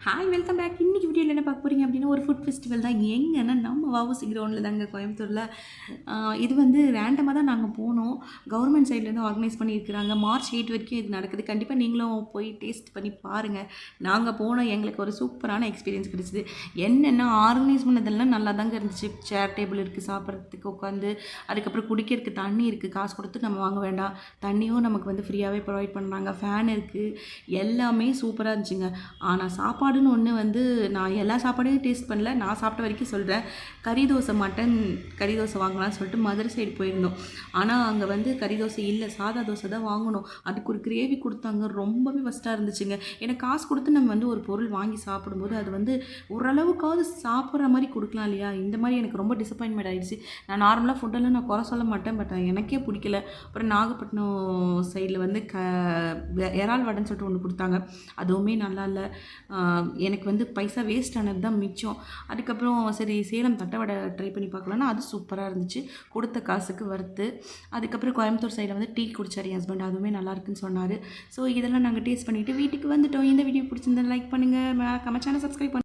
Hi welcome back. இன்றைக்கி வீடியோவில் என்ன பார்க்க போகிறீங்க அப்படின்னா ஒரு ஃபுட் ஃபெஸ்டிவல் தான். எங்கன்னா நம்ம வஉசி கிரவுண்டில் தாங்க, கோயம்புத்தூரில். இது வந்து ரேண்டமாக தான் நாங்கள் போனோம். கவர்மெண்ட் சைட்லேருந்து ஆர்கனைஸ் பண்ணியிருக்கிறாங்க. மார்ச் 8 வரைக்கும் இது நடக்குது. கண்டிப்பாக நீங்களும் போய் டேஸ்ட் பண்ணி பாருங்கள். நாங்கள் போனோம், எங்களுக்கு ஒரு சூப்பரான எக்ஸ்பீரியன்ஸ் கிடச்சிது. என்னென்னா ஆர்கனைஸ் பண்ணதெல்லாம் நல்லா தாங்க இருந்துச்சு. சேர் டேபிள் இருக்குது, சாப்பிட்றதுக்கு உட்காந்து, அதுக்கப்புறம் குடிக்கிறதுக்கு தண்ணி இருக்குது, காசு கொடுத்து நம்ம வாங்க வேண்டாம். தண்ணியும் நமக்கு வந்து ஃப்ரீயாகவே ப்ரொவைட் பண்ணுறாங்க. ஃபேன் இருக்குது, எல்லாமே சூப்பராக இருந்துச்சுங்க. ஆனால் சாப்பாடுன்னு ஒன்று வந்து நான் எல்லா சாப்பாடையும் டேஸ்ட் பண்ணல. நான் சாப்பிட்ட வரைக்கும் சொல்கிறேன். கறி தோசை, மட்டன் கறி தோசை வாங்கலாம்னு சொல்லிட்டு மதுரை சைடு போயிருந்தோம். ஆனால் அங்கே வந்து கறி தோசை இல்லை, சாதா தோசை தான் வாங்கணும். அதுக்கு ஒரு கிரேவி கொடுத்தாங்க, ரொம்பவே ஃபஸ்ட்டாக இருந்துச்சுங்க. எனக்கு காசு கொடுத்து நம்ம வந்து ஒரு பொருள் வாங்கி சாப்பிடும்போது அது வந்து ஓரளவுக்காவது சாப்பிட்ற மாதிரி கொடுக்கலாம் இல்லையா? இந்த மாதிரி எனக்கு ரொம்ப டிசப்பாயின்மெண்ட் ஆகிடுச்சு. நான் நார்மலாக ஃபுட்டெல்லாம் நான் குறை சொல்ல மாட்டேன், பட் எனக்கே பிடிக்கல. அப்புறம் நாகப்பட்டினம் சைடில் வந்து இறால் வடைன்னு சொல்லிட்டு ஒன்று கொடுத்தாங்க. அதுவுமே நல்லா இல்லை. எனக்கு வந்து பைசா வேஸ்ட் ஆனது தான் மிச்சம். அதுக்கப்புறம் சரி சேலம் தட்டை வடை ட்ரை பண்ணி பார்க்கலான்னா அது சூப்பராக இருந்துச்சு, கொடுத்த காசுக்கு வறுத்து. அதுக்கப்புறம் கோயம்புத்தூர் சைடில் வந்து டீ குடிச்சார் என் ஹஸ்பண்ட், அதுவுமே நல்லா இருக்குன்னு சொன்னார். ஸோ இதெல்லாம் நாங்கள் டேஸ்ட் பண்ணிவிட்டு வீட்டுக்கு வந்துட்டோம். இந்த வீடியோ பிடிச்சிருந்தா லைக் பண்ணுங்கள், மறக்காம சேனல் சப்ஸ்கிரைப் பண்ணுங்கள்.